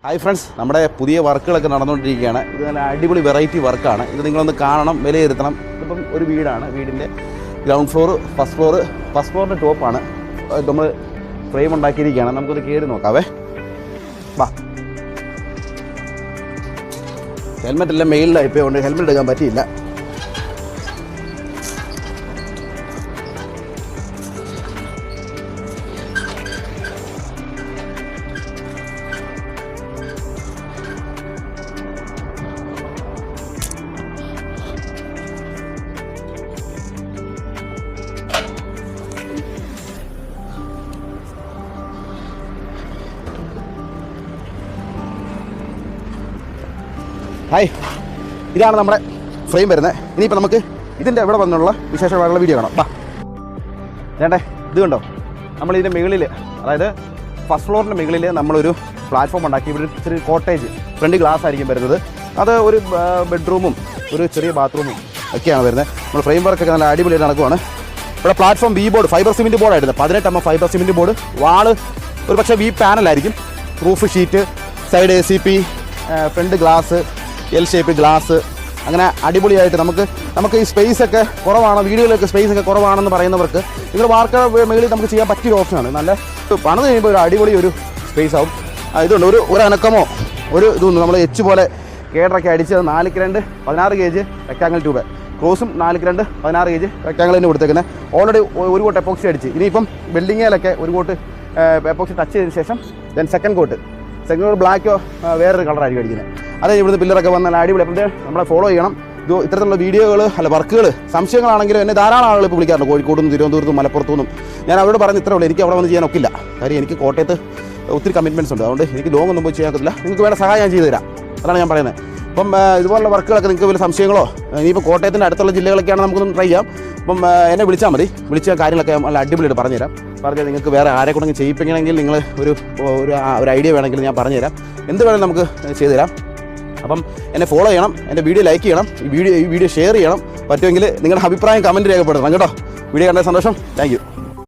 Hi friends, നമ്മുടെ പുതിയ വർക്കുകളൊക്കെ നടന്നുകൊണ്ടിരിക്കുകയാണ്. ഇത് നല്ല അടിപൊളി വെറൈറ്റി വർക്കാണ്. ഇത് നിങ്ങളൊന്ന് കാണണം, വിലയിരുത്തണം. ഇതിപ്പം ഒരു വീടാണ്. വീടിൻ്റെ ഗ്രൗണ്ട് ഫ്ലോർ, ഫസ്റ്റ് ഫ്ലോറിൻ്റെ ടോപ്പാണ് നമ്മൾ ഫ്രെയിം ഉണ്ടാക്കിയിരിക്കുകയാണ്. നമുക്കൊന്ന് കയറി നോക്കാവേ. വാ. ഹെൽമെറ്റ് എല്ലാം മെയിലിലായിപ്പോയി കൊണ്ട് ഹെൽമെറ്റ് എടുക്കാൻ പറ്റിയില്ല. ഹായ്, ഇതാണ് നമ്മുടെ ഫ്രെയിം വരുന്നത്. ഇനിയിപ്പോൾ നമുക്ക് ഇതിൻ്റെ എവിടെ വന്നുള്ള വിശേഷമായുള്ള വീഡിയോ കാണാം. വാ. വേണ്ടേ, ഇത് കണ്ടോ, നമ്മളിതിൻ്റെ മുകളിൽ, അതായത് ഫസ്റ്റ് ഫ്ലോറിൻ്റെ മുകളിൽ നമ്മളൊരു പ്ലാറ്റ്ഫോം ഉണ്ടാക്കി. ഇവിടെ ചെറിയ കോട്ടേജ് ഫ്രണ്ട് ഗ്ലാസ് ആയിരിക്കും വരുന്നത്. അത് ഒരു ബെഡ്റൂമും ഒരു ചെറിയ ബാത്റൂമും ഒക്കെയാണ് വരുന്നത്. നമ്മൾ ഫ്രെയിം വർക്കൊക്കെ നല്ല അടിപൊളിയായിട്ട് നടക്കുവാണ്. ഇവിടെ platform V board, fibre cement ബോർഡായിരുന്നു. 18 mm fibre cement board. Wall ഒരു പക്ഷേ വി പാനലായിരിക്കും. Roof sheet, side ACP, front glass, L shape glass. അങ്ങനെ അടിപൊളിയായിട്ട് നമുക്ക് ഈ സ്പേസൊക്കെ കുറവാണ്, വീടുകളിലൊക്കെ സ്പേസൊക്കെ കുറവാണെന്ന് പറയുന്നവർക്ക് ഇവിടെ വാർക്ക മേളിൽ നമുക്ക് ചെയ്യാൻ പറ്റിയൊരു ഓപ്ഷനാണ്. നല്ല പണിത് കഴിയുമ്പോൾ ഒരു അടിപൊളി ഒരു സ്പേസ് ആവും. ഇതുണ്ട്, ഒരു അനക്കമോ ഒരു ഇതൊന്നും നമ്മൾ എച്ച് പോലെ കേടറൊക്കെ അടിച്ച് 4x2 16 kg റെക്ടാങ്കിൾ ട്യൂബ്. ക്രോസും 4x2 16 kg റെക്ടാങ്കിൾ തന്നെ കൊടുത്തേക്കുന്നത്. ഓൾറെഡി ഒരു കോട്ട് എപ്പോക്സി അടിച്ച്, ഇനിയിപ്പം ബിൽഡിങ്ങിലൊക്കെ ഒരു കോട്ട് എപ്പോക്സി ടച്ച് ചെയ്തതിന് ശേഷം സെക്കൻഡ് കോട്ട് ബ്ലാക്കോ വേറൊരു കളറായിരിക്കും അടിക്കുന്നത്. അത് ഇവിടുന്ന് പില്ലറൊക്കെ വന്നാൽ അടിപൊളി. അപ്പം നമ്മളെ ഫോളോ ചെയ്യണം. ഇത് ഇത്തരത്തിലുള്ള വീഡിയോകൾ വർക്കുകൾ സംശയങ്ങളാണെങ്കിലും എന്നെ ധാരാളം ആളുകൾ ഇപ്പോൾ വിളിക്കാറുണ്ട്. കോഴിക്കോടും തിരുവനന്തപുരത്തും മലപ്പുറത്തുനിന്നും. ഞാൻ അവിടെ പറഞ്ഞ് ഇത്രേ ഉള്ളൂ, എനിക്ക് അവിടെ വന്ന് ചെയ്യാൻ ഒക്കില്ല. കാര്യം എനിക്ക് കോട്ടയത്ത് ഒത്തിരി കമ്മിറ്റ്മെൻറ്റ്സ് ഉണ്ട്. അതുകൊണ്ട് എനിക്ക് ലോങ് ഒന്നും പോയി ചെയ്യാൻ പറ്റില്ല. നിങ്ങൾക്ക് വേണ്ട സഹായം ഞാൻ ചെയ്തു തരാം. അതാണ് ഞാൻ പറയുന്നത്. അപ്പം ഇതുപോലുള്ള വർക്കുകളൊക്കെ നിങ്ങൾക്ക് വലിയ സംശയങ്ങളോ ഇനിയിപ്പോൾ കോട്ടയത്തിൻ്റെ അടുത്തുള്ള ജില്ലകളൊക്കെയാണ് നമുക്കൊന്നും ട്രൈ ചെയ്യാം. അപ്പം എന്നെ വിളിച്ചാൽ മതി. വിളിച്ച കാര്യങ്ങളൊക്കെ നല്ല അടിപൊളിയായിട്ട് പറഞ്ഞുതരാം. പറഞ്ഞാൽ നിങ്ങൾക്ക് വേറെ ആരെ കൊണ്ടെങ്കിൽ ചെയ്യിപ്പിക്കണമെങ്കിൽ നിങ്ങൾ ഒരു ഐഡിയ വേണമെങ്കിൽ ഞാൻ പറഞ്ഞുതരാം. എന്ത് വേണമെങ്കിലും നമുക്ക് ചെയ്തു തരാം. അപ്പം എന്നെ ഫോളോ ചെയ്യണം, എൻ്റെ വീഡിയോ ലൈക്ക് ചെയ്യണം, ഈ വീഡിയോ ഷെയർ ചെയ്യണം. പറ്റുമെങ്കിൽ നിങ്ങളുടെ അഭിപ്രായം കമൻറ്റ് രേഖപ്പെടുത്തണം കേട്ടോ. വീഡിയോ കണ്ട സന്തോഷം. Thank you.